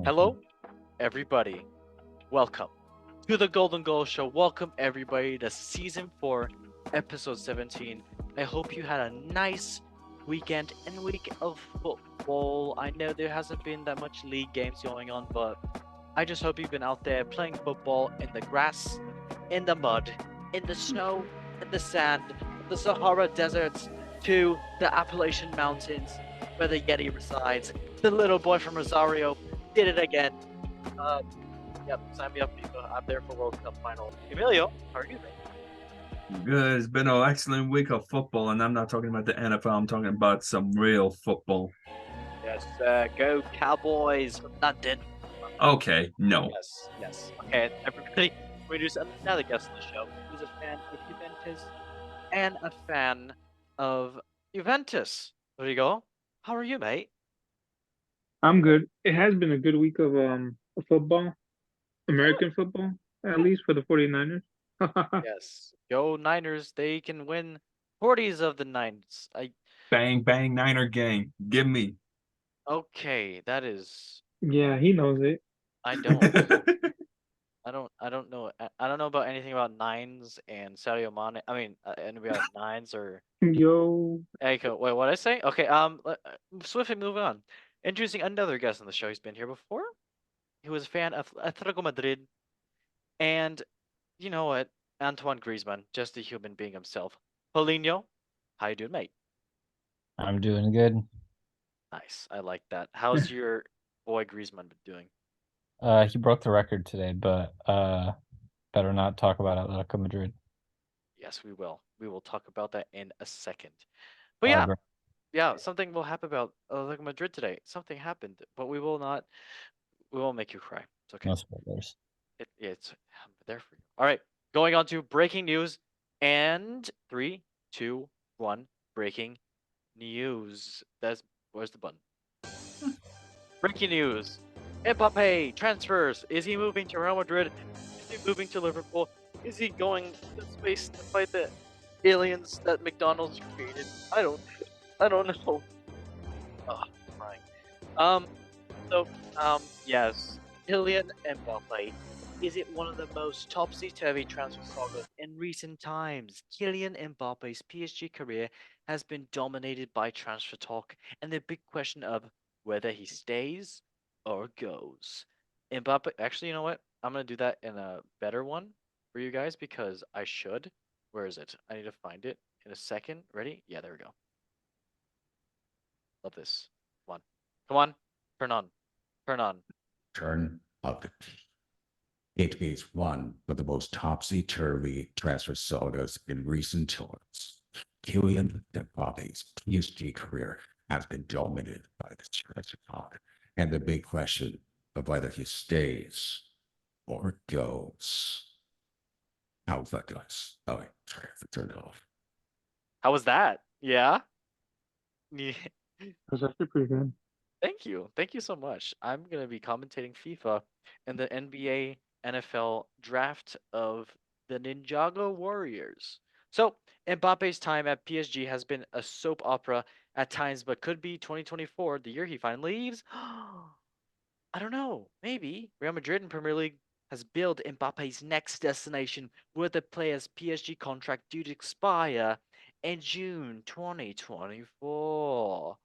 Hello, everybody. Welcome to the Golden Goal Show. Welcome, everybody, to Season 4, Episode 17. I hope you had a nice weekend and week of football. I know there hasn't been that much league games going on, but I just hope you've been out there playing football in the grass, in the mud, in the snow, in the sand, the Sahara deserts, to the Appalachian Mountains, where the Yeti resides. The little boy from Rosario did it again. Uh, yep, sign me up, FIFA. I'm there for World Cup final. Emilio, how are you, man? Good. It's been an excellent week of football, and I'm not talking about the NFL. I'm talking about some real football. Yes, go Cowboys from London. Okay, no. Yes. Okay, everybody, we introduce another guest on the show who's a fan of Juventus and a fan of Juventus. There you go. How are you, mate? I'm good. It has been a good week of football, Good. American football, at least for the 49ers. Yes. Go Niners. They can win 40s of the nines. Bang, bang, Niner gang. Give me. Okay, that is Yeah, he knows it. I don't. I don't know. I don't know about anything about nines and Sadio Mane. I mean, anything about nines or Yo, Echo. Wait, what did I say? Okay. Swiftly moving on. Introducing another guest on the show. He's been here before. He was a fan of Atletico Madrid, and you know what? Antoine Griezmann, just a human being himself. Paulinho, how you doing, mate? I'm doing good. Nice. I like that. How's your boy Griezmann been doing? He broke the record today, but better not talk about Atletico Madrid. Yes, we will. We will talk about that in a second. But Oh, yeah, great. yeah, something will happen about Atletico Madrid today. Something happened, but we will not. We won't make you cry. It's okay. No spoilers. I'm there for you. All right, going on to breaking news, and three, two, one, breaking news. Where's the button? Breaking news. Mbappe transfers. Is he moving to Real Madrid? Is he moving to Liverpool? Is he going to space to fight the aliens that McDonald's created? I don't know. Oh, crying. Um, yes, Kylian Mbappe. Is it one of the most topsy-turvy transfer sagas in recent times? Kylian Mbappe's PSG career has been dominated by transfer talk and the big question of whether he stays or goes. Mbappe, actually, you know what? I'm gonna do that in a better one for you guys because I should. Where is it? I need to find it in a second. Ready? Yeah, there we go. Love this. Come on. Come on. Turn on. Turn on. Turn up. It is one of the most topsy-turvy transfer sagas in recent times. Kylian Mbappe's PSG career has been dominated by this transfer talk and the big question of whether he stays or goes. How's that, guys? Oh, wait, sorry, I turned it off. How was that? Yeah? Yeah. that's actually pretty good. Thank you. Thank you so much. I'm going to be commentating FIFA and the NBA NFL draft of the Ninjago Warriors. So, Mbappe's time at PSG has been a soap opera at times, but could be 2024, the year he finally leaves. I don't know. Maybe Real Madrid and Premier League has billed Mbappe's next destination with the player's PSG contract due to expire in June 2024.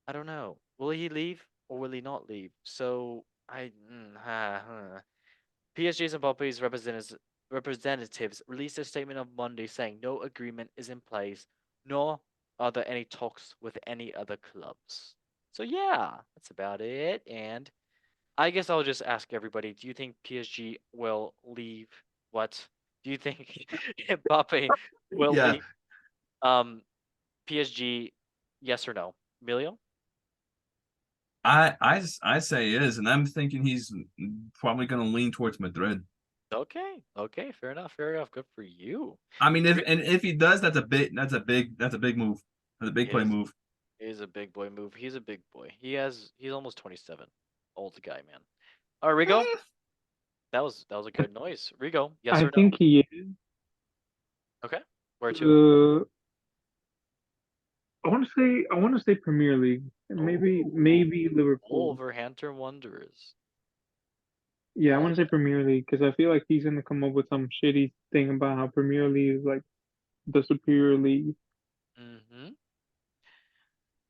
I don't know. Will he leave or will he not leave? So PSG's and Mbappe's representatives released a statement on Monday saying no agreement is in place, nor are there any talks with any other clubs. So yeah, that's about it. And I guess I'll just ask everybody: do you think PSG will leave? What do you think Mbappe will Yeah, leave? PSG, yes or no? Emilio? I say is, and I'm thinking he's probably going to lean towards Madrid. Okay, fair enough, fair enough. Good for you. I mean, Re- if he does, that's a big move. That's a big play is move. is a big boy move. He's a big boy. He's almost 27. Old guy, man. All right, Rigo. That was a good noise. Rigo, yes I or no? think he is. Okay. Where to? Uh, I want to say Premier League. Maybe Liverpool. Wolverhampton Wanderers. Yeah, I I want like to say it. Premier League because I feel like he's gonna come up with some shitty thing about how Premier League is like the superior league. Mm-hmm.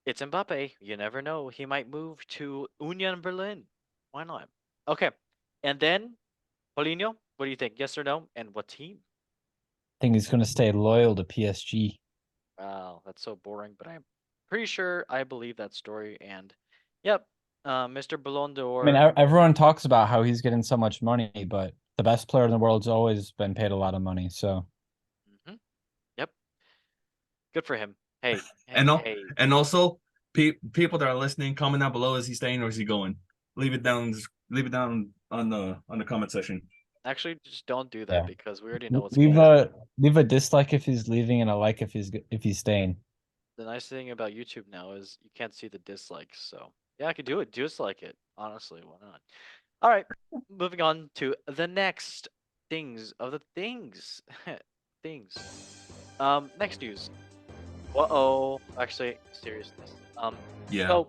It's Mbappe. You never know. He might move to Union Berlin. Why not? Okay. And then, Paulinho, what do you think? Yes or no? And what team? I think he's going to stay loyal to PSG. Wow, that's so boring, but I'm pretty sure I believe that story. And yep, Mr. Ballon I mean, d'Or. everyone talks about how he's getting so much money, but the best player in the world's always been paid a lot of money. So Mhm. Yep, good for him. Hey, And hey. and also, people that are listening, comment down below: is he staying or is he going? Leave it down. Leave it down on the comment section. Actually, just don't do that yeah, because we already know what's leave going on. a dislike if he's leaving and a like if he's staying. The nice thing about YouTube now is you can't see the dislikes. So yeah, I could do it. Dislike it. Honestly, why not? All right, moving on to the next things of the things. Things. Next news. Uh-oh. Actually, seriousness. Yeah. So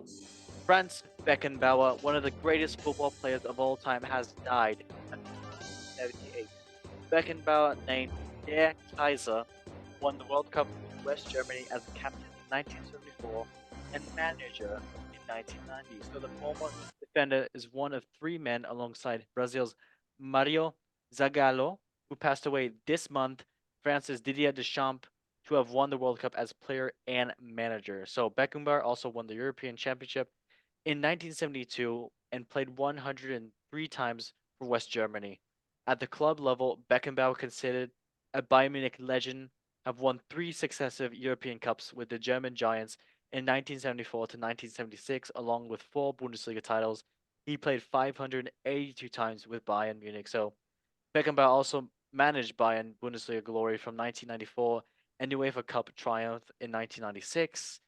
Franz Beckenbauer, one of the greatest football players of all time, has died at 78. Beckenbauer, named Der Kaiser, won the World Cup with West Germany as captain in 1974 and manager in 1990. So the former defender is one of three men alongside Brazil's Mario Zagallo, who passed away this month, France's Didier Deschamps, to have won the World Cup as player and manager. So Beckenbauer also won the European Championship in 1972 and played 103 times for West Germany. At the club level, Beckenbauer, considered a Bayern Munich legend, have won three successive European Cups with the German Giants in 1974 to 1976, along with four Bundesliga titles. He played 582 times with Bayern Munich. So Beckenbauer also managed Bayern Bundesliga glory from 1994 and UEFA Cup triumph in 1996.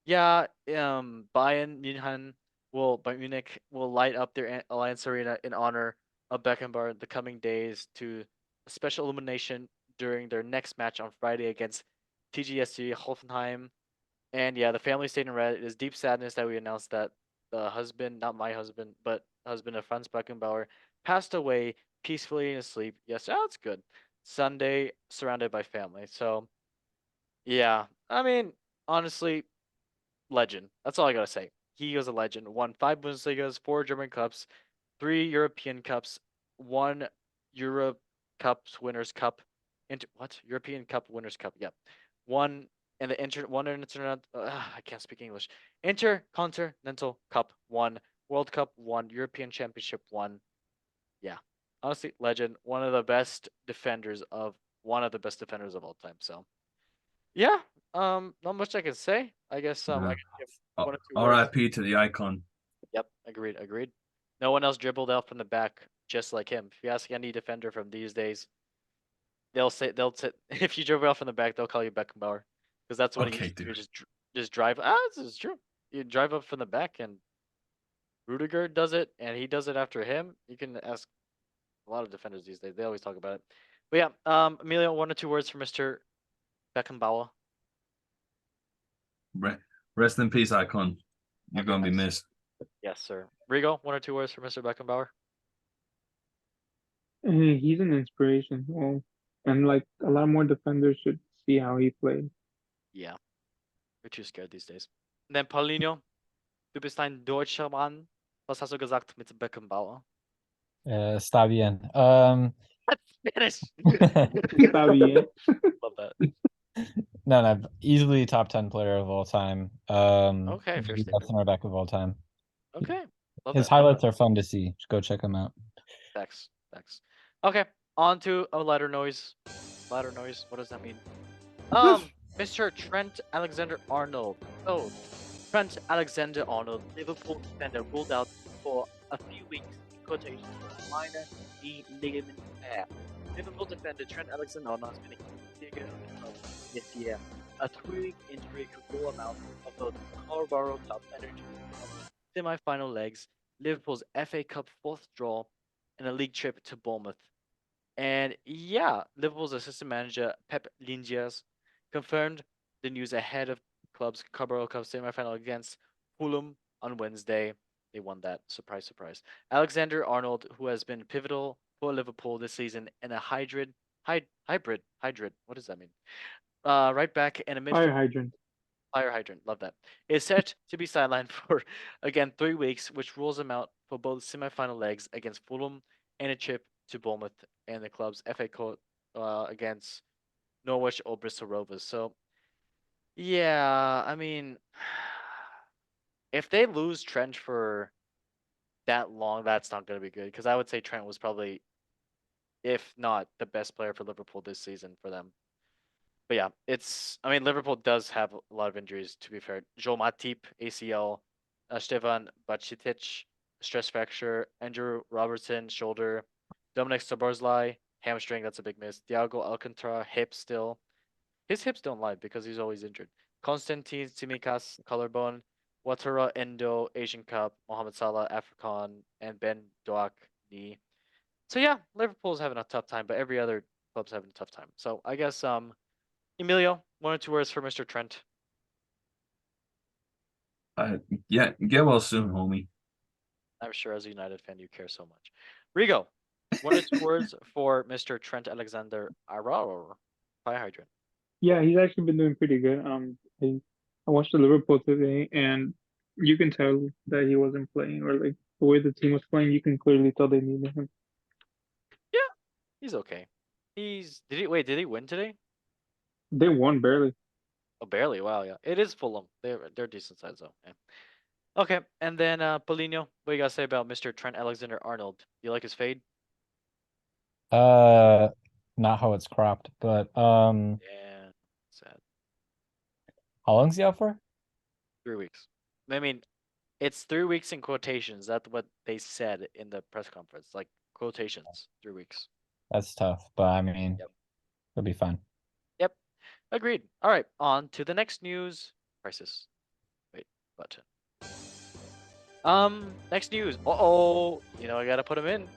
Yeah, Bayern Munich will light up their Allianz Arena in honor of Beckenbauer in the coming days to a special illumination during their next match on Friday against TGSC Hoffenheim. And yeah, the family stayed in red. It is deep sadness that we announced that the husband, not my husband, but husband of Franz Beckenbauer, passed away peacefully in his sleep. Yes, that's good. Sunday, surrounded by family. So yeah, I mean, honestly, legend. That's all I gotta say. He was a legend. Won five Bundesligas, four German Cups, three European Cups, one Europe Cups Winners' Cup, what European Cup Winners' Cup? Yep, one and the one internet. I can't speak English. Intercontinental Cup, one World Cup, one European Championship, one. Yeah, honestly, legend. One of the best defenders of all time. So yeah, not much I can say. I guess I can give one or two words. R.I.P. to the icon. Yep, agreed, agreed. No one else dribbled out from the back just like him. If you ask any defender from these days, they'll say if you dribble out from the back, they'll call you Beckenbauer because that's what he Okay, used to do. dude. Just drive. This is true. You drive up from the back, and Rudiger does it, and he does it after him. You can ask a lot of defenders these days. They always talk about it. But yeah, Emilio, one or two words for Mr. Beckenbauer. Rest in peace, icon. You're Okay, gonna be nice. missed. Yes, sir. Rigo, one or two words for Mr. Beckenbauer. He's an inspiration. Well, and like a lot more defenders should see how he played. Yeah, we're too scared these days. And then Paulinho, du bist ein deutscher Mann. Was hast du gesagt mit Beckenbauer? Está bien. That's Spanish. Está bien. Love that. No, easily top 10 player of all time. Okay, fair maybe statement. best center back of all time. Okay, love His that. highlights are fun to see. Just go check them out. Thanks. Thanks. Okay, on to a louder noise. Louder noise. What does that mean? Mr. Trent Alexander-Arnold. Oh, Trent Alexander-Arnold, Liverpool defender, ruled out for a few weeks in quotation for minor knee ligament tear. Liverpool defender Trent Alexander-Arnold has been a key figure of the club this year. A 3-week injury could rule him out of both Carabao Cup and semi-final legs, Liverpool's FA Cup fourth draw, and a league trip to Bournemouth. And yeah, Liverpool's assistant manager Pep Lijnders confirmed the news ahead of club's Carabao Cup semi-final against Fulham on Wednesday. They won that. Surprise, surprise. Alexander Arnold, who has been pivotal for Liverpool this season in a hybrid. What does that mean? Right back and a Fire midfield hydrant. fire hydrant. Love that. Is set to be sidelined for again 3 weeks, which rules him out for both semi-final legs against Fulham and a trip to Bournemouth and the club's FA Cup against Norwich or Bristol Rovers. So yeah, I mean, if they lose Trent for that long, that's not going to be good. Because I would say Trent was probably, if not the best player for Liverpool this season for them. But yeah, I mean, Liverpool does have a lot of injuries, to be fair. Joel Matip, ACL, Stefan Bacitic, stress fracture, Andrew Robertson, shoulder, Dominic Szoboszlai, hamstring, that's a big miss. Thiago Alcantara, hip still. His hips don't lie because he's always injured. Konstantin Tsimikas, collarbone. Watara Endo, Asian Cup. Mohamed Salah, African. And Ben Doak, knee. So yeah, Liverpool's having a tough time, but every other club's having a tough time. So I guess Emilio, 1 or 2 words for Mr. Trent. Yeah, get well soon, homie. I'm sure as a United fan you care so much. Rigo, 1 or 2 words for Mr. Trent Alexander-Arnold. Fire hydrant. Yeah, he's actually been doing pretty good. I watched the Liverpool today, and you can tell that he wasn't playing, or like the way the team was playing, you can clearly tell they needed him. Yeah, he's okay. Did he win today? They won barely. Oh, barely. Wow, yeah. It is Fulham. They're decent size though. Yeah. Okay, and then Paulinho, what do you gotta say about Mr. Trent Alexander-Arnold? Do you like his fade? Not how it's cropped, but Yeah, sad. how long's he out for? 3 weeks. I mean, it's 3 weeks in quotations. That's what they said in the press conference. Like quotations, 3 weeks. That's tough, but I mean, Yep. it'll be fine. Yep. Agreed. All right, on to the next news. Crisis. Wait, button. Next news. Uh-oh. I gotta put him in.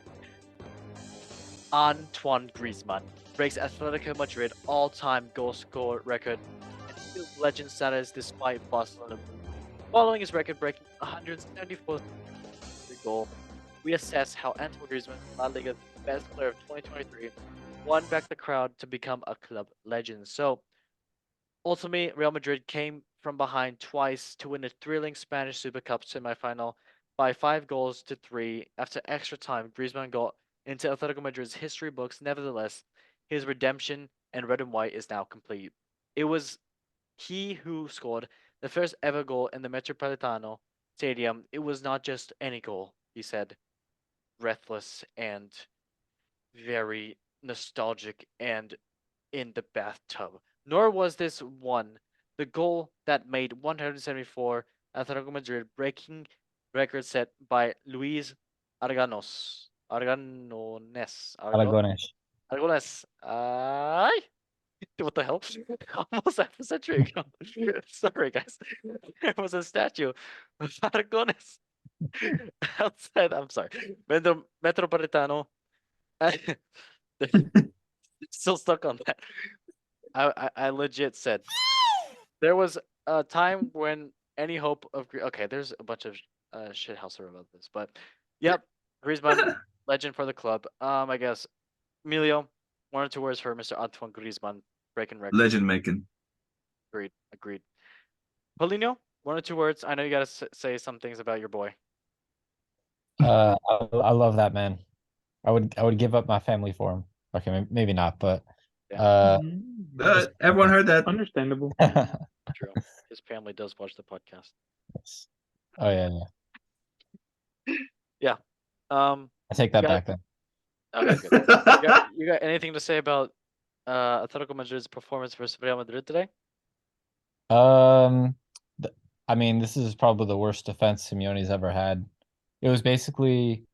Antoine Griezmann breaks Atletico Madrid all-time goal score record and steals legend status despite Barcelona. Following his record-breaking 174th goal, we assess how Antoine Griezmann, La Liga's best player of 2023, won back the crowd to become a club legend. So, ultimately, Real Madrid came from behind twice to win a thrilling Spanish Super Cup semifinal by 5 goals to 3. After extra time, Griezmann got into Atletico Madrid's history books. Nevertheless, his redemption and red and white is now complete. It was he who scored the first ever goal in the Metropolitano Stadium. It was not just any goal, he said, breathless and very nostalgic and in the bathtub. Nor was this one the goal that made 174 Atletico Madrid, breaking record set by Luis Arganos. Aragones. Aragones. What the hell? Almost half a century ago. Sorry, guys. There was a statue of Aragones outside. I'm sorry. Metropolitano. Still stuck on that. I legit said there was a time when any hope of okay, there's a bunch of shit house about this, but yep, Griezmann, legend for the club. I guess Emilio, 1 or 2 words for Mr. Antoine Griezmann, breaking records. Legend making. Agreed. Paulinho, 1 or 2 words. I know you gotta say some things about your boy. I love that man. I would give up my family for him. Okay, maybe not, but Everyone heard that. Understandable. True. His family does watch the podcast. Yes. Oh yeah. Yeah. I take that back then. Okay, good. You got anything to say about Atletico Madrid's performance versus Real Madrid today? I mean, this is probably the worst defense Simeone's ever had. It was basically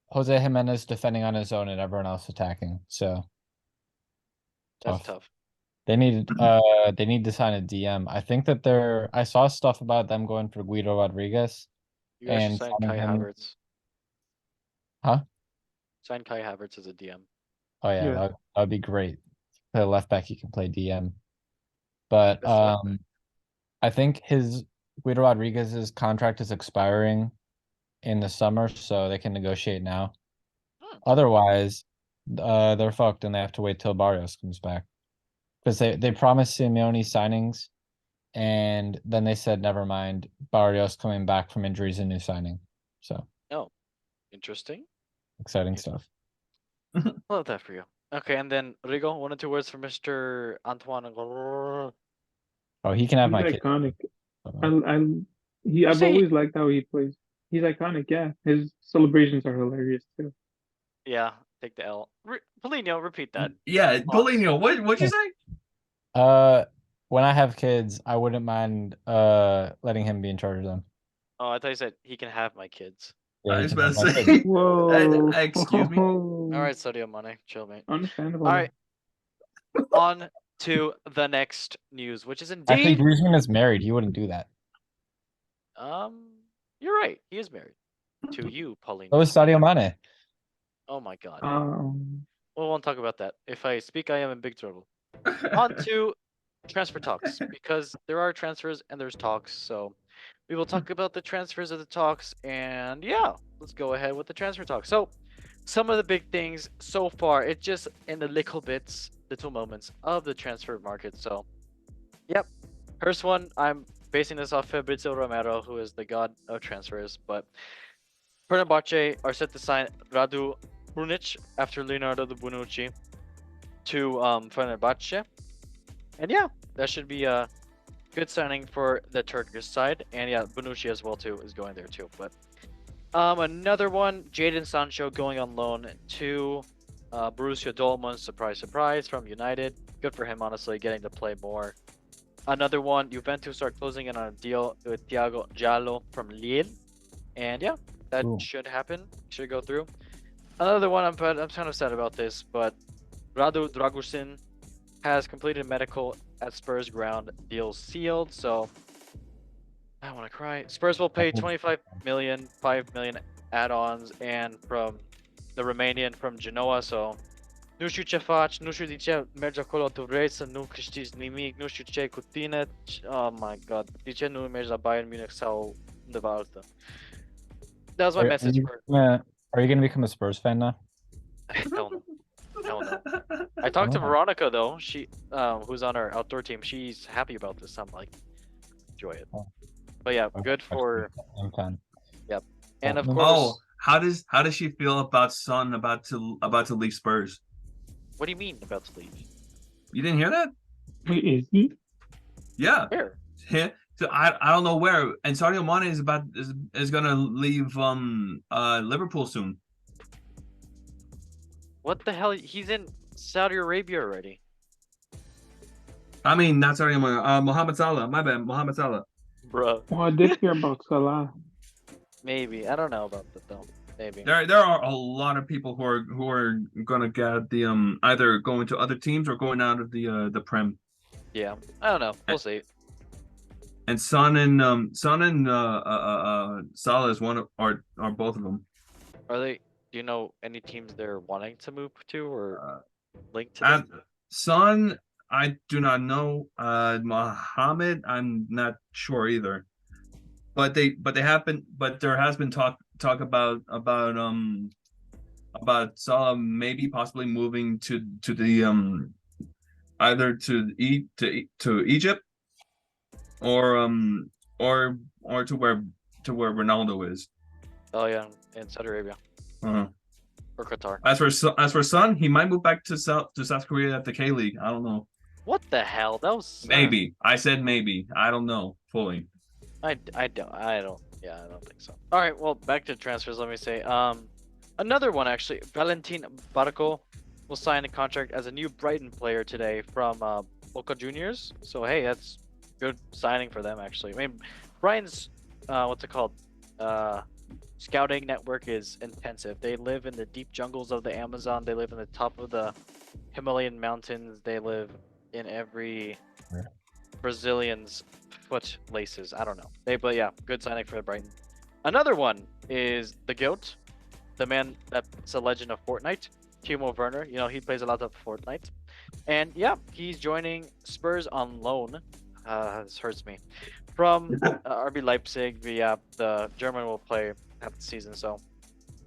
Jose Jimenez defending on his own and everyone else attacking. So That's tough. They need to sign a DM. I think that I saw stuff about them going for Guido Rodriguez. You guys should and sign signing Kai him. Havertz. Huh? Sign Kai Havertz as a DM. Oh yeah, Yeah. that'd be great. Play left back, he can play DM. But Best left back. I think his Guido Rodriguez's contract is expiring in the summer, so they can negotiate now. Otherwise, they're fucked and they have to wait till Barrios comes back. Because they promised Simeone signings, and then they said, never mind, Barrios coming back from injuries and new signing. So Interesting. exciting stuff. Love that for you. Okay, and then Rigo, 1 or 2 words for Mr. Antoine. Oh, he can have He's my kid. iconic. So, I've say- always liked how he plays. He's iconic, yeah. His celebrations are hilarious too. Yeah, take the L. Paulinho, repeat that. Yeah, Pause. Paulinho, what'd you say? when I have kids, I wouldn't mind letting him be in charge of them. Oh, I thought you said he can have my kids. Yeah, I he was can about have to my say. kids. Whoa. Excuse me. All right, Sadio Mane, chill, mate. Understandable. All right, on to the next news, which is Actually, indeed. Griezmann is married. He wouldn't do that. You're right. He is married to you, Pauline. So is Sadio Mane. Oh my God. Um, We won't talk about that. If I speak, I am in big trouble. On to transfer talks, because there are transfers and there's talks. So we will talk about the transfers of the talks, and yeah, let's go ahead with the transfer talks. So some of the big things so far, it's just in the little moments of the transfer market. So yep, first one, I'm basing this off Fabrizio Romero, who is the god of transfers, but Fenerbahce are set to sign Radu Brunic after Leonardo Bonucci to Fenerbahce. And yeah, that should be a good signing for the Turkish side. And yeah, Bonucci as well too is going there too. But another one, Jadon Sancho going on loan to Borussia Dortmund. Surprise, surprise, from United. Good for him, honestly, getting to play more. Another one, Juventus are closing in on a deal with Thiago Giallo from Lille. And yeah, that Cool. should happen. Should go through. Another one, I'm kind of sad about this, but Radu Dragusin has completed medical at Spurs ground. Deal sealed. So I want to cry. Spurs will pay 25 million, 5 million add-ons, and from the Romanian from Genoa. So nu știu ce faci, nu știu de ce mergi acolo, tu vrei să nu câștigi nimic, nu știu ce cu tine. Oh my god, de ce nu mergi la Bayern Munich sau undeva altă? That was my message for. Are you gonna become a Spurs fan now? Hell no. Hell no. I talked to Oh. Veronica though. She, who's on our outdoor team. She's happy about this. I'm like, enjoy it. Oh. But yeah, Okay, good for. I'm fan. And of Oh, course, Oh, how does she feel about Son about to leave Spurs? what do you mean about to leave? You didn't hear that? wait, is he? Yeah. Where? Yeah. So I don't know where. And Sadio Mane is gonna leave Liverpool soon. What the hell? He's in Saudi Arabia already. I mean, not Sadio Mane. Mohamed Salah. My bad. Mohamed Salah. Bruh. Oh, I did hear about Salah. Maybe. I don't know about that though. Maybe. There are a lot of people who are gonna get the either going to other teams or going out of the Prem. Yeah. I don't know. We'll see. And Son and Salah is one of are both of them. Are they? Do you know any teams they're wanting to move to or link to? And Them? Son, I do not know. Mohammed, I'm not sure either. But there has been talk about Salah maybe possibly moving to the either to Egypt or to where Ronaldo is. Oh yeah, in Saudi Arabia Uh-huh. or Qatar. As for Son, he might move back to South Korea at the K League. I don't know. What the hell? That was Maybe. I said maybe. I don't know fully. I don't. Yeah, I don't think so. All right, well, back to transfers. Let me say, another one actually. Valentin Barco will sign a contract as a new Brighton player today from Boca Juniors. So hey, that's good signing for them actually. I mean, Brighton's what's it called? Scouting network is intensive. They live in the deep jungles of the Amazon. They live in the top of the Himalayan mountains. They live in every Brazilian's foot laces. I don't know. But yeah, good signing for Brighton. Another one is the GOAT, the man that's a legend of Fortnite, Timo Werner. You know, he plays a lot of Fortnite. And yeah, he's joining Spurs on loan. This hurts me. from RB Leipzig. The German will play half the season. So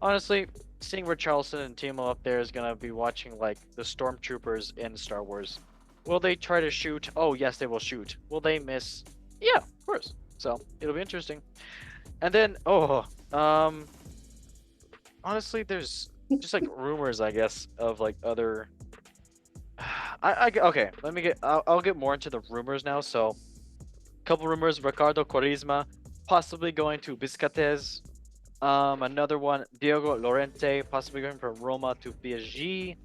honestly, seeing Richarlison and Timo up there is gonna be watching like the stormtroopers in Star Wars. Will they try to shoot? Oh yes, they will shoot. Will they miss? Yeah, of course. So it'll be interesting. And then honestly, there's just like rumors, I guess, of like other. Okay. I'll get more into the rumors now. So, couple rumors: Ricardo Quaresma possibly going to Biscates. Another one: Diego Llorente possibly going from Roma to PSG.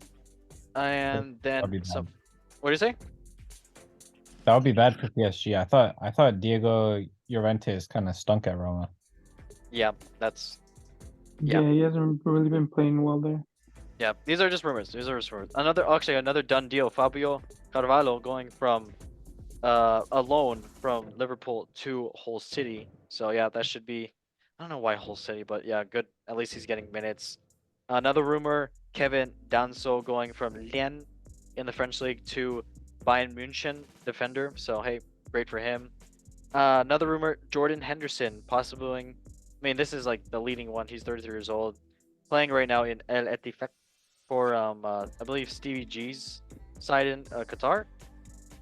And That'd then be some. bad. What do you say? That would be bad for PSG. I thought Diego Llorente kind of stunk at Roma. Yeah, that's. Yeah. Yeah, he hasn't really been playing well there. Yeah, these are just rumors. These are just rumors. Another done deal. Fabio Carvalho going from a loan from Liverpool to Hull City. So yeah, that should be. I don't know why Hull City, but yeah, good. At least he's getting minutes. Another rumor: Kevin Danso going from Lens in the French league to Bayern München defender. So hey, great for him. Another rumor: Jordan Henderson possibly going. I mean, this is like the leading one. He's 33 years old, playing right now in El Ettifaq for I believe Stevie G's side in Qatar.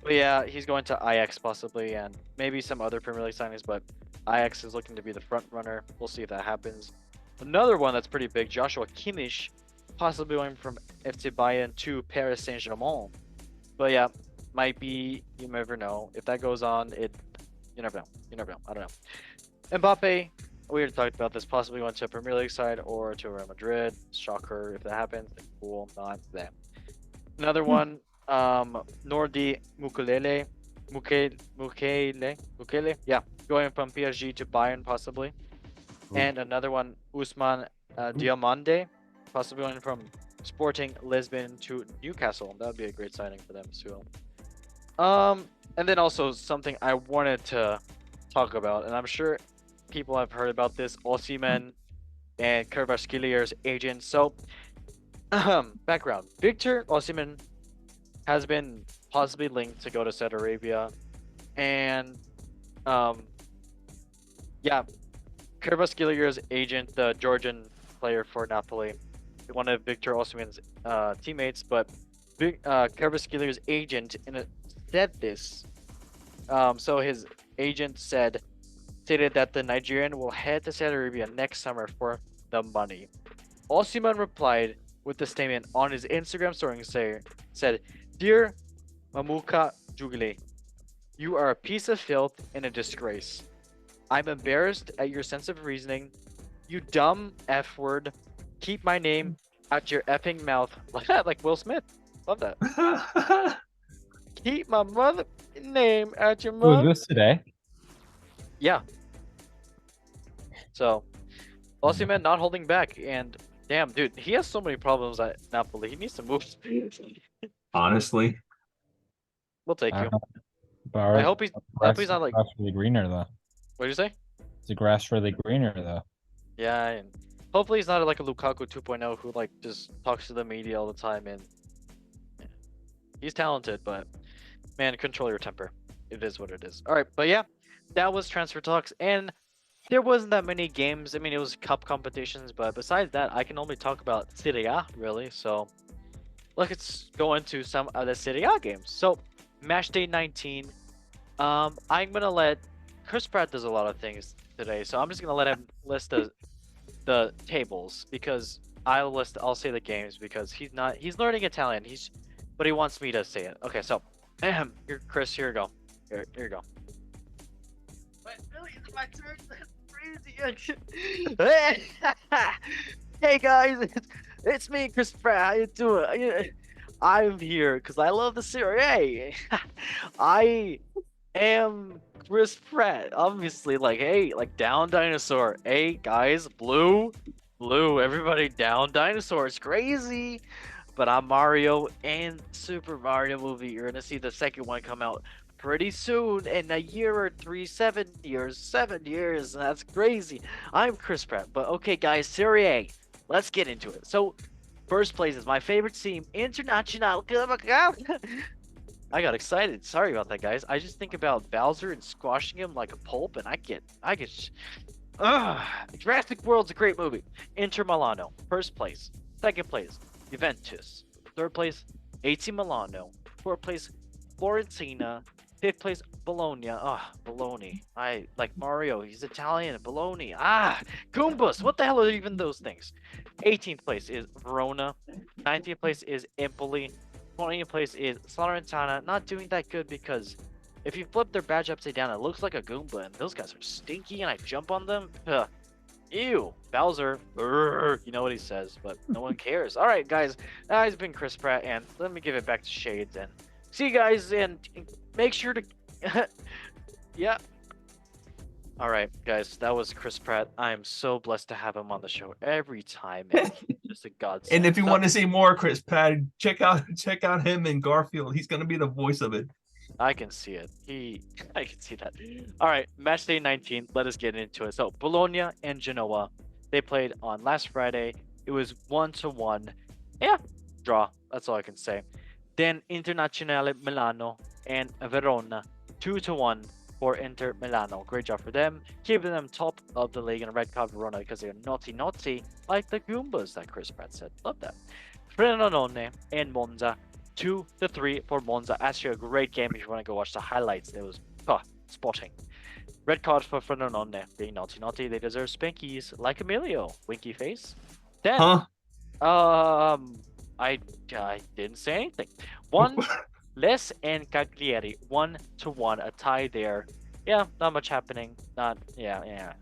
But yeah, he's going to Ajax possibly, and maybe some other Premier League signings. But Ajax is looking to be the front runner. We'll see if that happens. Another one that's pretty big: Joshua Kimmich, possibly going from FC Bayern to Paris Saint-Germain. But yeah, might be. You never know. If that goes on, you never know. You never know. I don't know. Mbappe. We already talked about this, possibly going to a Premier League side or to Real Madrid. Shocker if that happens. Cool, not them. Another one, Nordi Mukele, yeah, going from PSG to Bayern possibly. And another one, Usman Diomande, possibly going from Sporting Lisbon to Newcastle. That would be a great signing for them as well. And then also something I wanted to talk about, and I'm sure people have heard about this: Osimhen and Kvaratskhelia agent. So, background: Victor Osimhen has been possibly linked to go to Saudi Arabia, and yeah, Kvaratskhelia agent, the Georgian player for Napoli, one of Victor Osimhen's teammates, but Kvaratskhelia agent said this. So his agent stated that the Nigerian will head to Saudi Arabia next summer for the money. Osimhen replied with a statement on his Instagram story and said, "Dear Mamuka Jugile, you are a piece of filth and a disgrace. I'm embarrassed at your sense of reasoning. You dumb F word. Keep my name out your effing mouth." Like Will Smith. Love that. Keep my mother name out your mouth. Was this today? Yeah. So, Osimhen not holding back, and damn, dude, he has so many problems at Napoli. He needs to move. Honestly, We'll take you. But I hope he's not like. grass really greener though. What did you say? Is the grass really greener though? Yeah, and hopefully he's not like a Lukaku 2.0 who like just talks to the media all the time, and he's talented, but man, control your temper. It is what it is. All right, but yeah, that was transfer talks, and there wasn't that many games. I mean, it was cup competitions, but besides that, I can only talk about Serie A really. So let's go into some of the Serie A games. So match day 19. I'm gonna let Chris Pratt does a lot of things today, so I'm just gonna let him list the tables, because I'll say the games because he's learning Italian. But he wants me to say it. Okay, so here, Chris, here you go. Here you go. Wait, really? Is it my turn? That's crazy. Hey guys, it's me, Chris Pratt. How you doing? I'm here because I love the Serie A. I am Chris Pratt. Obviously, like, hey, like down dinosaur. Hey guys, blue, everybody down dinosaur. It's crazy. But I'm Mario and Super Mario movie. You're gonna see the second one come out pretty soon, in a year or 7 years. That's crazy. I'm Chris Pratt. But okay, guys, Serie A. Let's get into it. So, first place is my favorite team, Internazionale. I got excited. Sorry about that, guys. I just think about Bowser and squashing him like a pulp, and I get. Jurassic World's a great movie. Inter Milano, first place. Second place, Juventus. Third place, AC Milano. Fourth place, Fiorentina. Fifth place, Bologna. Bologna. I like Mario. He's Italian. Bologna. Goombas. What the hell are even those things? 18th place is Verona. 19th place is Empoli. 20th place is Salernitana. Not doing that good because if you flip their badge upside down, it looks like a Goomba, and those guys are stinky, and I jump on them. Ugh. Ew. Bowser. You know what he says, but no one cares. All right, guys. That has been Chris Pratt, and let me give it back to Shades, and see you guys, and make sure to... yeah. All right, guys. That was Chris Pratt. I am so blessed to have him on the show every time. And just a godsend. And if you want to see more Chris Pratt, check out him and Garfield. He's gonna be the voice of it. I can see it. I can see that. All right, match day 19. Let us get into it. So Bologna and Genoa, they played on last Friday. It was 1-1. Yeah, draw. That's all I can say. Then Internazionale Milano and Verona, 2-1 for Inter Milano. Great job for them, keeping them top of the league. And a red card Verona because they're naughty, like the Goombas that Chris Pratt said. Love that. Frosinone and Monza. 2-3 for Monza. Actually, a great game if you want to go watch the highlights. There was spotting. Red card for Frosinone. Being naughty. They deserve spankies like Emilio. Winky face. Then, I didn't say anything. Les and Cagliari. 1-1. A tie there. Yeah, not much happening. Yeah.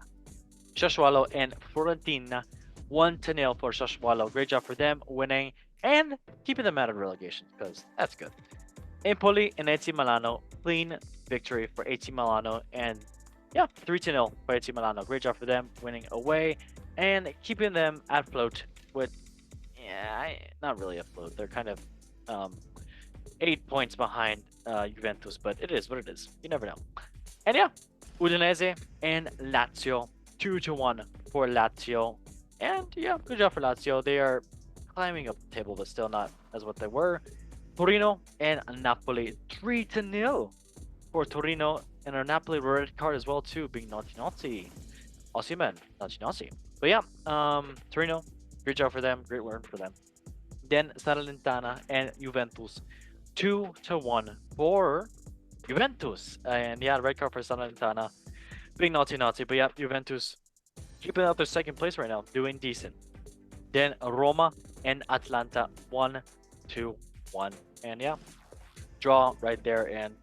Sassuolo and Fiorentina. 1-0 for Sassuolo. Great job for them winning and keeping them out of relegation because that's good. Empoli and AC Milano, clean victory for AC Milano, and yeah, 3-0 for AC Milano. Great job for them winning away and keeping them afloat with, not really afloat. They're kind of 8 points behind Juventus, but it is what it is. You never know. And yeah, Udinese and Lazio, 2-1 for Lazio, and yeah, good job for Lazio. They are climbing up the table, but still not as what they were. Torino and Napoli, 3-0 for Torino, and a Napoli red card as well too, being naughty. Osimhen, naughty. But yeah, Torino, great job for them, great win for them. Then Salernitana and Juventus, 2-1 for Juventus, and yeah, red card for Salernitana, being naughty. But yeah, Juventus keeping up their second place right now, doing decent. Then Roma and Atlanta, 1-1, and yeah, draw right there, and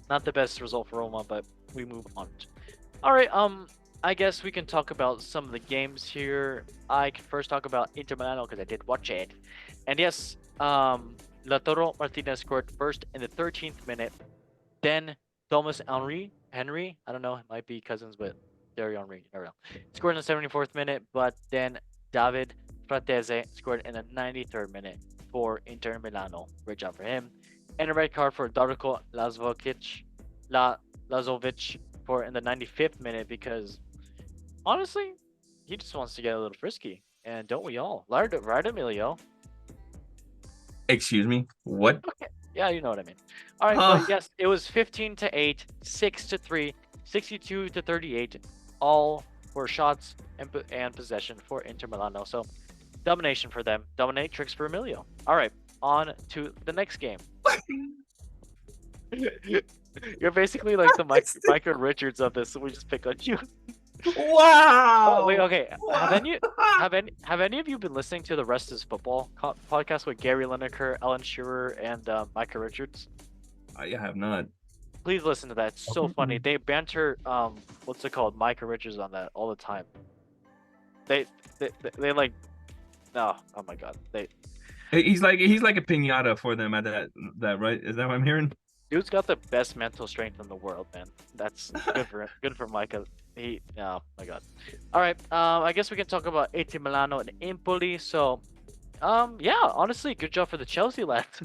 not the best result for Roma, but we move on. All right, I guess we can talk about some of the games here. I can first talk about Inter Milano because I did watch it, and yes, Lautaro Martinez scored first in the 13th minute. Then Thomas Henry, I don't know, it might be cousins, but Thierry Henry, I don't know, scored in the 74th minute. But then David Fratese scored in the 93rd minute for Inter Milano. Great job for him. And a red card for Darko Lazovic for in the 95th minute because honestly, he just wants to get a little frisky. And don't we all? Right, Emilio? Excuse me? What? Okay. Yeah, you know what I mean. All right, but yes, it was 15-8, 6-3, 62-38, all for shots and possession for Inter Milano. So domination for them. Dominatrix for Emilio. All right, on to the next game. You're basically like the Micah Richards of this, so we just pick on you. Wow. Oh, wait, okay. Wow. Have any of you been listening to the Rest is Football podcast with Gary Lineker, Alan Shearer, and Micah Richards? I have not. Please listen to that. It's so funny. They banter what's it called? Micah Richards on that all the time. They like oh my god. He's like a piñata for them at that right? Is that what I'm hearing? Dude's got the best mental strength in the world, man. That's good for Micah. Oh my god. All right. I guess we can talk about AC Milano and Empoli. So, yeah, honestly, good job for the Chelsea lads.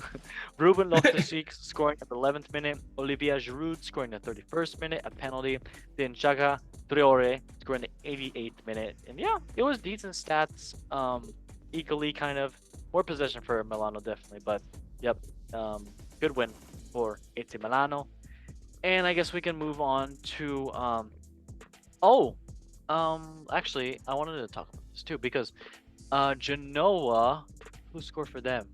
Ruben Loftus-Cheek scoring at the 11th minute. Olivier Giroud scoring at the 31st minute, a penalty. Then Jaga Traore scoring the 88th minute. And yeah, it was decent stats. Equally kind of more possession for Milano definitely, but yep, good win for AC Milano. And I guess we can move on to actually I wanted to talk about this too because Genoa, who scored for them?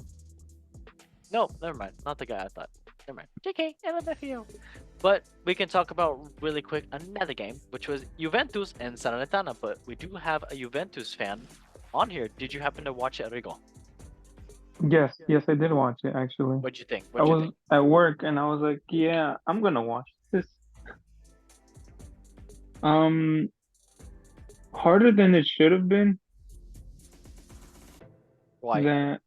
No, never mind. Not the guy I thought. Never mind. JK, LMFAO. But we can talk about really quick another game, which was Juventus and Salernitana. But we do have a Juventus fan on here. Did you happen to watch it, Rigo? Yes, I did watch it actually. What'd you think? I was at work and I was like, yeah, I'm gonna watch this. Harder than it should have been. Why? That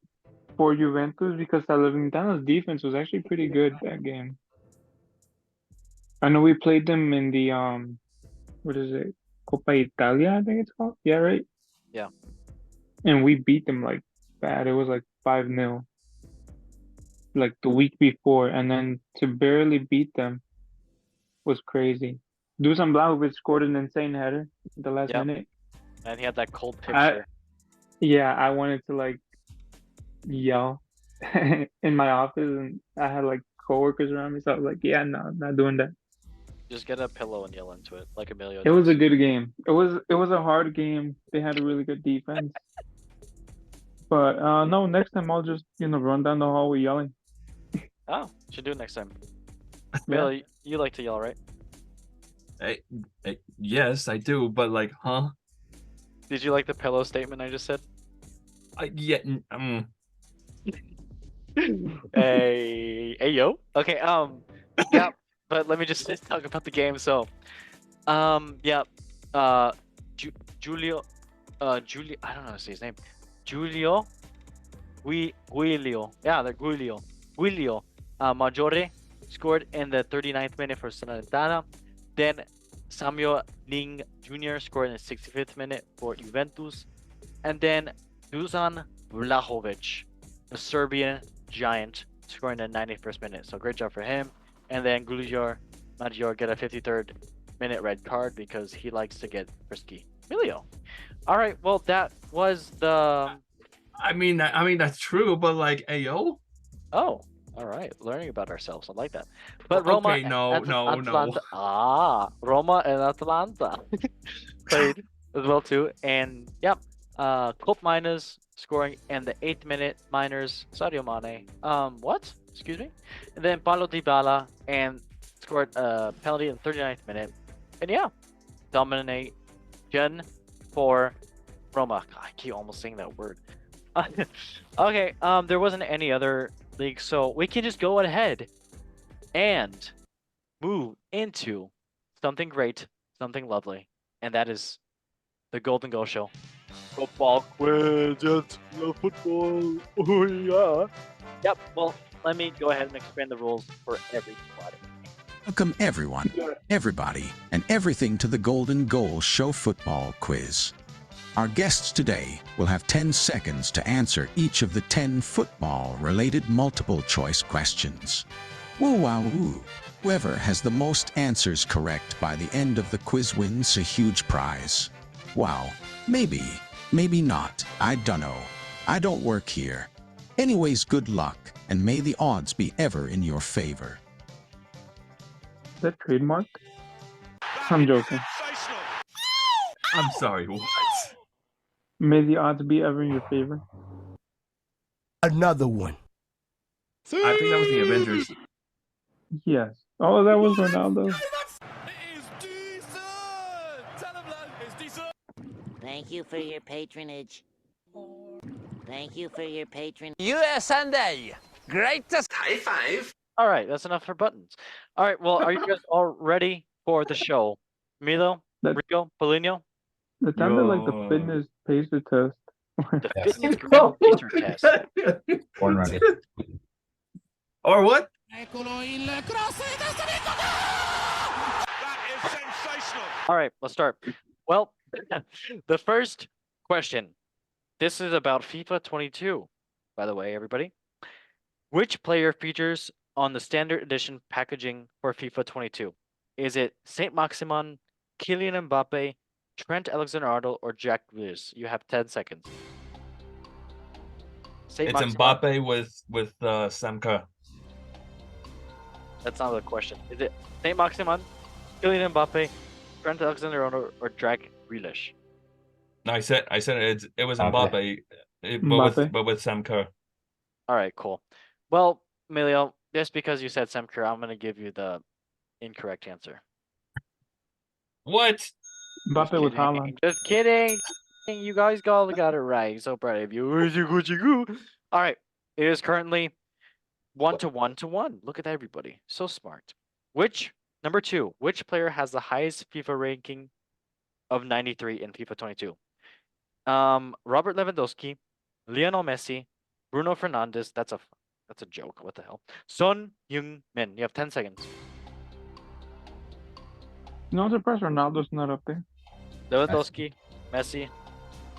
for Juventus because Salernitana's defense was actually pretty good that game. I know we played them in the what is it? Coppa Italia, I think it's called. Yeah, right? Yeah. And we beat them like bad. It was like 5-0. Like the week before, and then to barely beat them was crazy. Dusan Blahovic scored an insane header at the last minute. And he had that cold picture. I wanted to like yell in my office, and I had like coworkers around me, so I was like, yeah, no, I'm not doing that. Just get a pillow and yell into it, like Emilio. It was a good game. It was a hard game. They had a really good defense. But no, next time I'll just run down the hallway yelling. Oh, should do it next time. Yeah. Emilio, you like to yell, right? Yes, I do, but like, huh? Did you like the pillow statement I just said? Yeah. Hey yo. Okay. Yeah. But let me just talk about the game. So, yeah. Julio. Julio. I don't know how to say his name. Giulio. Guilio. Yeah, the Guilio. Guilio. Maggiore scored in the 39th minute for Salernitana. Then Samuel Ning Jr. scored in the 65th minute for Juventus. And then Dusan Vlahovic, the Serbian giant, scoring in the 91st minute. So great job for him. And then Guilio Maggiore get a 53rd minute red card because he likes to get frisky. Emilio. All right, well, that was the... I mean that's true, but like, ayo. Oh, all right. Learning about ourselves. I like that. But Roma Okay, no. Roma and Atalanta played as well too. And yep, Cope Miners scoring in the 8th minute. Miners, Sadio Mane. What? Excuse me. And then Paulo Dybala and scored a penalty in the 39th minute. And yeah, domination for Roma. God, I keep almost saying that word. Okay, there wasn't any other league, so we can just go ahead and move into something great, something lovely, and that is the Golden Goal Show. Football quiz, yes, love football. Oh yeah. Yep. Well, let me go ahead and explain the rules for everybody. Welcome everyone, everybody, and everything to the Golden Goal Show football quiz. Our guests today will have 10 seconds to answer each of the 10 football-related multiple-choice questions. Woo wow woo! Whoever has the most answers correct by the end of the quiz wins a huge prize. Wow, maybe not, I dunno. I don't work here. Anyways, good luck, and may the odds be ever in your favor. Is that trademark? I'm joking. I'm sorry, what? May the odds be ever in your favor. Another one. I think that was the Avengers. Yes. Oh, that was Ronaldo. Thank you for your patronage. Thank you for your patronage. USA! Greatest high five! All right, that's enough for buttons. All right, well, are you guys all ready for the show? Milo, Rico, Paulinho? That sounded like the fitness pacer test. The fitness grandma pacer test. Born ready. Or what? That is sensational. All right, let's start. Well, the first question. This is about FIFA 22, by the way, everybody. Which player features on the standard edition packaging for FIFA 22? Is it Saint Maximin, Kylian Mbappe, Trent Alexander-Arnold, or Jack Grealish? You have 10 seconds. It's Mbappe with Samka. That's not the question. Is it Saint Maximin, Kylian Mbappe, Trent Alexander-Arnold, or Jack Grealish? No, I said it was Mbappe. Mbappe, Mbappe. but with Sam Kerr. All right, cool. Well, Emilio, just because you said Sam Kerr, I'm gonna give you the incorrect answer. What? Just Mbappe with kidding. Haaland. Just kidding. You guys all got it right. So proud of you. All right. It is currently 1-1. Look at everybody. So smart. Number 2, which player has the highest FIFA ranking of 93 in FIFA 22? Robert Lewandowski, Lionel Messi, Bruno Fernandes. That's a joke. What the hell? Son Heung-min. You have 10 seconds. No surprise, Ronaldo's not up there. Lewandowski, Messi,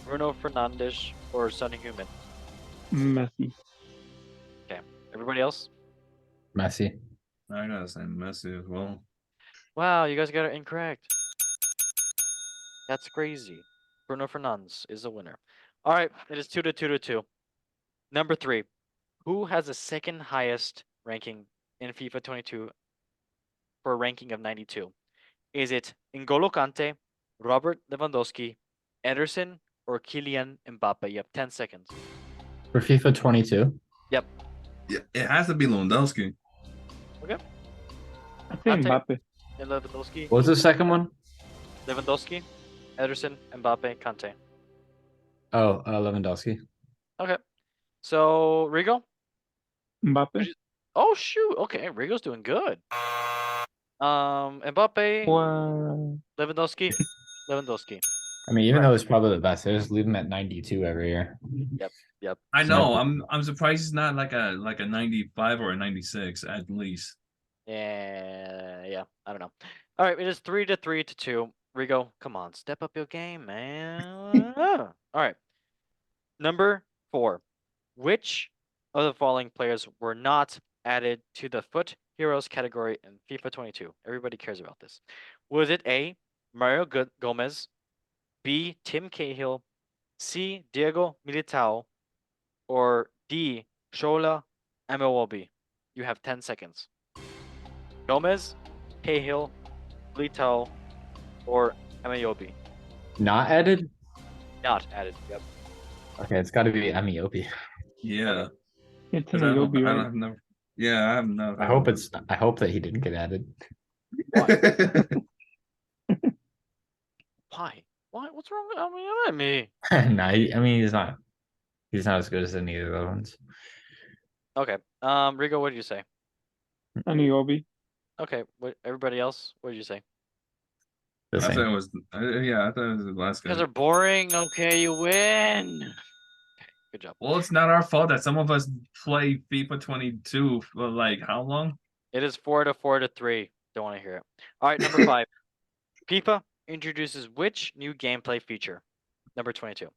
Bruno Fernandes, or Son Heung-min. Messi. Everybody else? Messi. I gotta say Messi as well. Wow, you guys got it incorrect. That's crazy. Bruno Fernandes is the winner. All right, it is 2-2. Number 3, who has the second highest ranking in FIFA 22 for a ranking of 92? Is it N'Golo Kante, Robert Lewandowski, Ederson, or Kylian Mbappe? You have 10 seconds. For FIFA 22. Yep. Yeah, it has to be Lewandowski. I think Kante. Mbappe. And Lewandowski, What was the second one? Lewandowski, Ederson, Mbappe, Kante. Oh, Lewandowski. Okay. So, Rigo? Mbappe. Oh, shoot. Okay, Rigo's doing good. Mbappe, Well, Lewandowski. I mean, even Right. though it's probably the best, they just leave him at 92 every year. Yep. I So- know. I'm surprised it's not like a 95 or a 96 at least. Yeah. I don't know. All right, it is 3-2. Rigo, come on, step up your game, man. All right. Number 4. Which of the following players were not added to the Foot Heroes category in FIFA 22? Everybody cares about this. Was it A, Mario Gomez, B, Tim Cahill, C, Diego Militao, or D, Shola Amewobi? You have 10 seconds. Gomez, Cahill, Militao, or Amewobi? Not added? Not added. Yep. Okay, it's got to be Amiobi. Yeah. it's 'Cause in I the don't, Yobi, I right? have never. Yeah, I have no. I hope it's. I hope that he didn't get added. Why? Why? What's wrong with me? No, I mean he's not. He's not as good as any of the other ones. Okay. Rigo, what did you say? And the Yobi. Okay. What? Everybody else? What did you say? The I thought same. it was. Yeah, I thought it was the last You guys guy. are boring. Okay, you win. Okay, good job. Well, it's not our fault that some of us play FIFA 22 for like how long? It is 4-3. Don't want to hear it. All right, number 5. FIFA introduces which new gameplay feature? Number 22.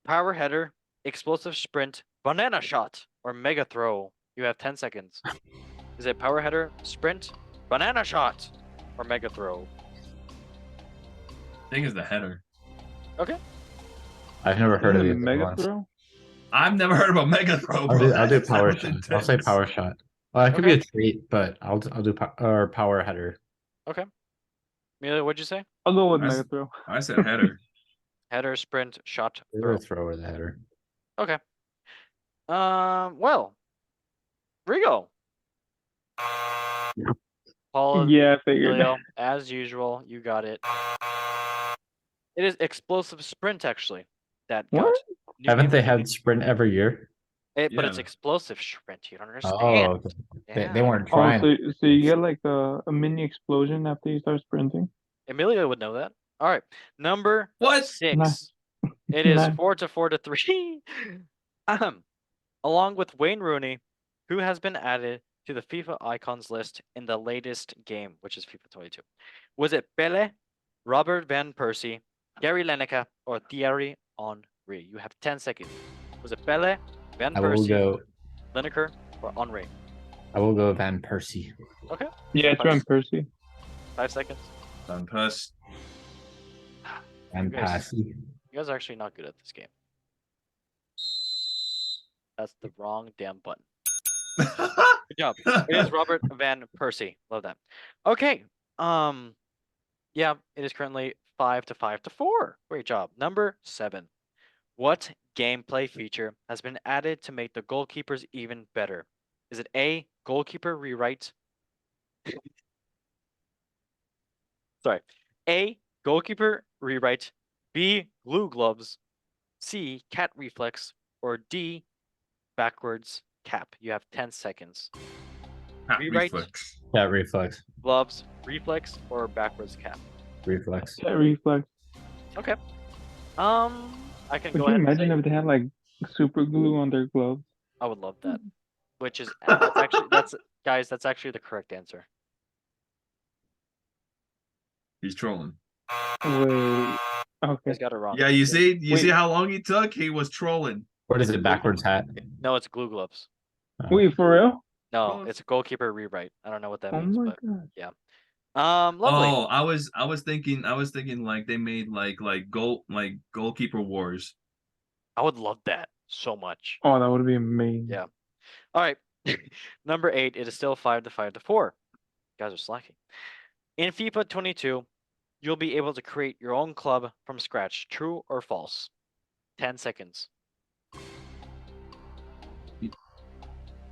Power header, explosive sprint, banana shot, or mega throw. You have 10 seconds. Is it power header, sprint, banana shot, or mega throw? I think it's the header. I've never heard of Is it these Mega ones. Throw? I've never heard of a mega throw, I'll bro. do That power sounds shot. I'll say intense. power shot. Well, it could be a treat, but I'll do power header. Okay. Amelia, what'd you say? I'll go with That's- Mega Throw. I said header. Header, sprint, shot, Either throw. a throw or the header. Okay. Well, Rigo. Paul, Yeah, I figured. Emilio, as usual, you got it. It is explosive sprint, actually. That got What? new Haven't they gameplay had sprint every year? But it's Yeah. explosive sprint. You don't understand. Oh, okay. They Yeah. weren't Oh, trying. so you get like a mini explosion after you start sprinting? Emilio would know that. All right. Number What? 6. It is Nice. 4-3. Along with Wayne Rooney, who has been added to the FIFA icons list in the latest game, which is FIFA 22. Was it Pele, Robert Van Persie, Gary Lineker, or Thierry Henry? You have 10 seconds. Was it Pele, Van I will Persie, go. Lineker, or Henry? I will go Van Persie. Okay. Yeah, it's Van Persie. 5 seconds. Done puss. Van You guys- Persie. You guys are actually not good at this game. That's the wrong damn button. Good job. It is Robert Van Persie. Love that. Okay. Yeah, it is currently 5-4. Great job. Number 7. What gameplay feature has been added to make the goalkeepers even better? Is it A, goalkeeper rewrite? Sorry. A, goalkeeper rewrite. B, glue gloves. C, cat reflex. Or D, backwards cap. You have 10 seconds. Rewrite, Reflex. Yeah, reflex. gloves, reflex, or backwards cap. Reflex. Cat reflex. Okay. I can Would go you ahead and imagine say if they had like super glue on their gloves? I would love that. Which is that's actually that's actually the correct answer. He's trolling. Wait. You Okay. guys got it wrong. Yeah, you see, you Wait. see how long he took? He was trolling. What is it? Backwards hat. No, it's glue gloves. Wait, for real? No, Close. it's a goalkeeper rewrite. I don't know what that Oh means, my but god. lovely. Oh, I was thinking like they made like goalkeeper wars. I would love that so much. Oh, that would be amazing. Yeah. All right. Number 8, it is still 5-4. You guys are slacking. In FIFA 22, you'll be able to create your own club from scratch. True or false? 10 seconds.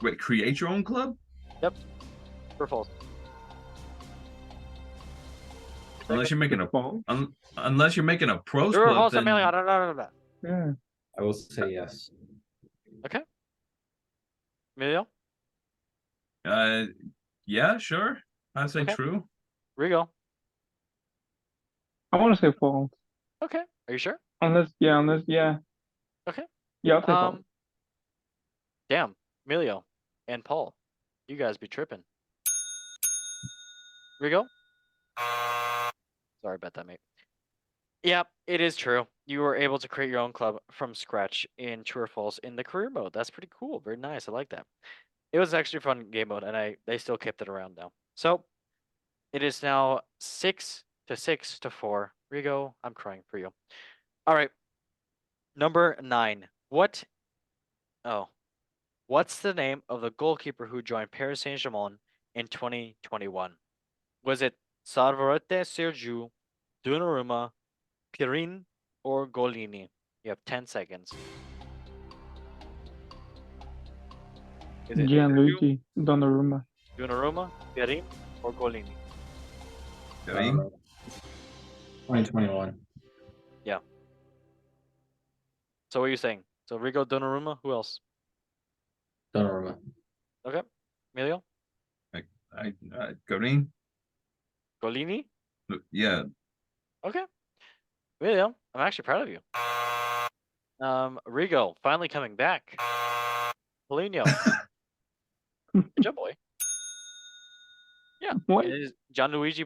Wait, create your own club? True or false? Unless you're making a False? unless you're making a pros True or club, false, then Emilio? I don't know. Yeah. I will say yes. Okay. Emilio? yeah, sure. I'd say Okay. true. Rigo? I want to say false. Okay. Are you sure? Unless, yeah. Okay. Yeah, I'll say false. Damn, Emilio and Paul, you guys be tripping. Rigo? Sorry about that, mate. Yeah, it is true. You were able to create your own club from scratch in True or False in the career mode. That's pretty cool. Very nice. I like that. It was actually a fun game mode, and they still kept it around now. So it is now 6-4. Rigo, I'm crying for you. All right. Number 9. What's the name of the goalkeeper who joined Paris Saint-Germain in 2021? Was it Salvatore Sergiu, Donnarumma, Pirin, or Golini? You have 10 seconds. Is it Sergiu, Gianluigi Donnarumma. Donnarumma, Pirin, or Golini? Karim? 2021. So what are you saying? So Rigo, Donnarumma, who else? Donnarumma. Okay. Emilio? Karim? Golini? Yeah. Okay. Emilio, I'm actually proud of you. Rigo, finally coming back. Paulinho. Good job, boy. Yeah. What? It is Gianluigi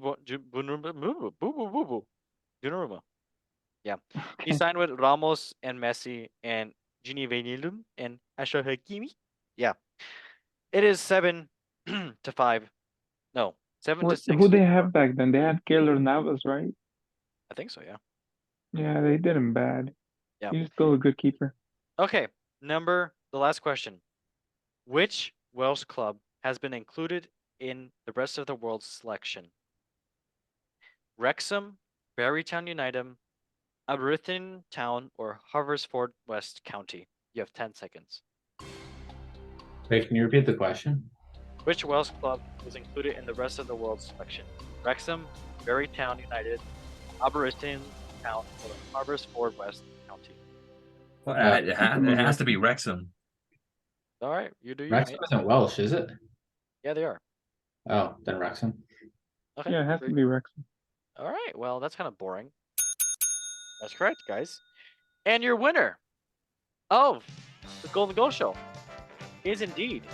Donnarumma. Yeah. He Okay. signed with Ramos and Messi and Gini Wijnaldum and Ashraf Hakimi. Yeah. It is 7-5. No, 7-6. Who they have back then? They had Keylor Navas, right? I think so, yeah. Yeah, they did him bad. Yeah. He's still a good keeper. Okay. The last question. Which Welsh club has been included in the rest of the world selection? Wrexham, Barrytown United, Aberystwyth Town, or Haverford West County? You have 10 seconds. Wait, can you repeat the question? Which Welsh club was included in the rest of the world selection? Wrexham, Barrytown United, Aberystwyth Town, or Haverford West County? It has to be Wrexham. All right, you do you. Wrexham mate. isn't Welsh, is it? Yeah, they are. Oh, then Wrexham. Okay. Yeah, it has to be Wrexham. All right. Well, that's kind of boring. That's correct, guys. And your winner of the Golden Goal Show is indeed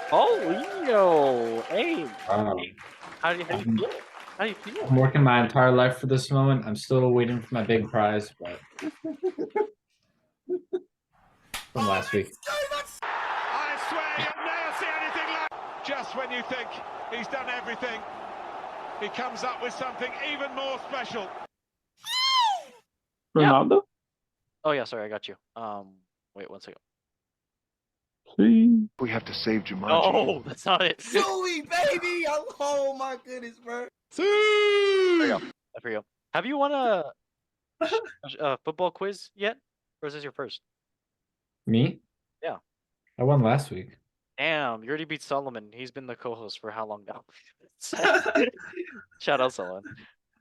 Paulinho. Hey, how do you feel? How do you feel? I'm working my entire life for this moment. I'm still waiting for my big prize, but from last week. I swear you'll never see anything like. Just when you think he's done everything, he comes up with something even more special. Yeah. Ronaldo? Oh yeah, sorry, I got you. Wait 1 second. See? We have to save Jumanji. Oh, that's not it. Suey, baby! Oh my goodness, bro. There you go. There you go. Have you won a football quiz yet? Or is this your first? Me? Yeah. I won last week. Damn, you already beat Solomon. He's been the co-host for how long now? Shout out Solomon.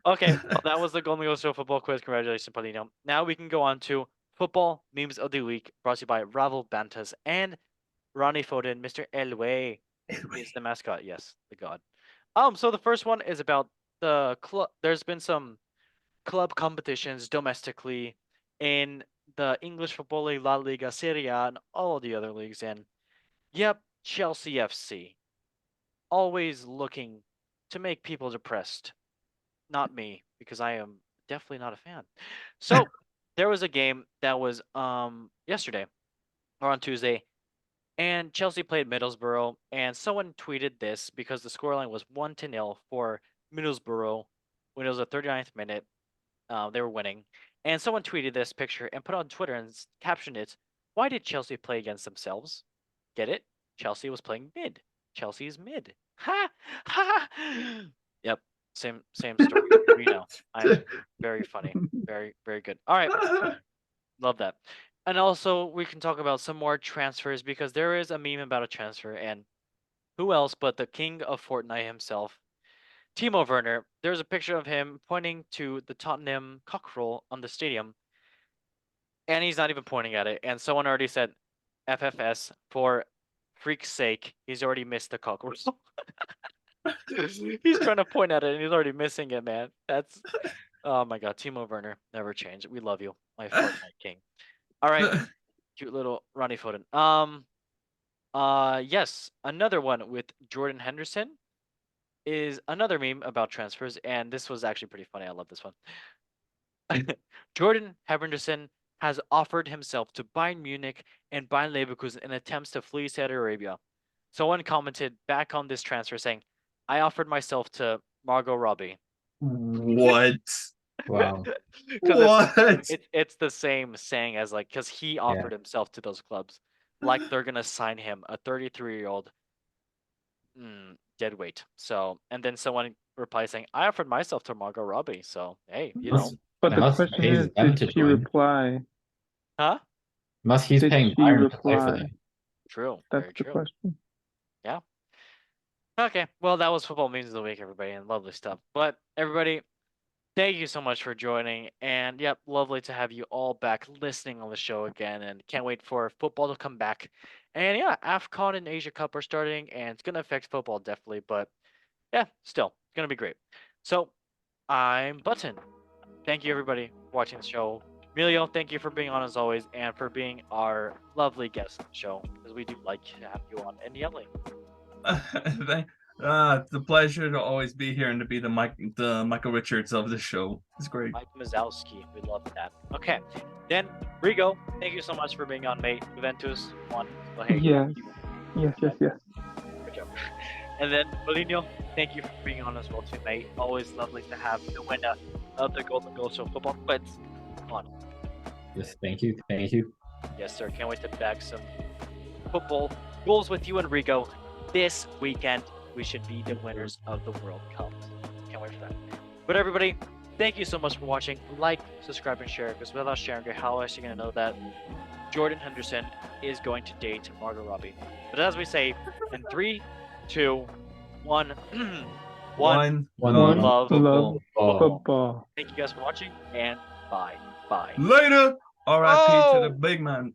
Okay, well, that was the Golden Goal Show football quiz. Congratulations, Paulino. Now we can go on to football memes of the week, brought to you by Ravel Bantas and Ronnie Foden, Mr. Elway is the mascot. Yes, the god. So the first one is about the club. There's been some club competitions domestically in the English Football League, La Liga, Serie A, and all of the other leagues. And yep, Chelsea FC, always looking to make people depressed. Not me, because I am definitely not a fan. So there was a game that was yesterday or on Tuesday, and Chelsea played Middlesbrough, and someone tweeted this because the scoreline was 1-0 for Middlesbrough when it was the 39th minute. They were winning, and someone tweeted this picture and put it on Twitter and captioned it, "Why did Chelsea play against themselves?" Get it? Chelsea was playing mid. Chelsea's mid. Ha ha. Yep. Same story. We know. I'm very funny. Very, very good. All right. Love that. And also, we can talk about some more transfers because there is a meme about a transfer, and who else but the king of Fortnite himself, Timo Werner. There's a picture of him pointing to the Tottenham cockerel on the stadium, and he's not even pointing at it. And someone already said, FFS, for freak's sake, he's already missed the cockerel. He's trying to point at it, and he's already missing it, man. That's, oh my god, Timo Werner, never change. We love you, my Fortnite king. All right, cute little Ronnie Foden. Yes, another one with Jordan Henderson is another meme about transfers, and this was actually pretty funny. I love this one. Jordan Henderson has offered himself to Bayern Munich and Bayern Leverkusen in attempts to flee Saudi Arabia. Someone commented back on this transfer saying, "I offered myself to Margot Robbie." What? Wow. What? It's the same saying as like, because he offered himself to those clubs, like they're gonna sign him, a 33-year-old dead weight. So, and then someone replies saying, "I offered myself to Margot Robbie." So hey, you know, But the question is, did she reply? huh? Unless he's Did paying she Bayern to play for reply? them. True. That's Very the true. question. Yeah. Okay. Well, that was football memes of the week, everybody, and lovely stuff. But everybody, thank you so much for joining. And yep, lovely to have you all back listening on the show again. And can't wait for football to come back. And yeah, AFCON and Asia Cup are starting, and it's gonna affect football definitely. But yeah, still, it's gonna be great. So I'm Button. Thank you everybody for watching the show. Emilio, thank you for being on as always, and for being our lovely guest on the show, because we do like to have you on and yelling. It's a pleasure to always be here and to be the Michael Richards of the show. It's great. Mike Mazowski, we love that. Okay, then Rigo, thank you so much for being on, mate. Juventus won. So hey, Yes. Yes. good job. And then Molino, thank you for being on as well too, mate. Always lovely to have the winner of the Golden Goal Show football quiz on. Yes, thank you. Thank you. Yes, sir. Can't wait to bag some football goals with you and Rigo this weekend. We should be the winners of the World Cup. Can't wait for that. But everybody, thank you so much for watching. Like, subscribe, and share, because without sharing it, how else are you going to know that Jordan Henderson is going to date Margot Robbie? But as we say, in 3, 2, 1, One love football. Thank you guys for watching, and bye. Later. R.I.P. to Oh! the big man.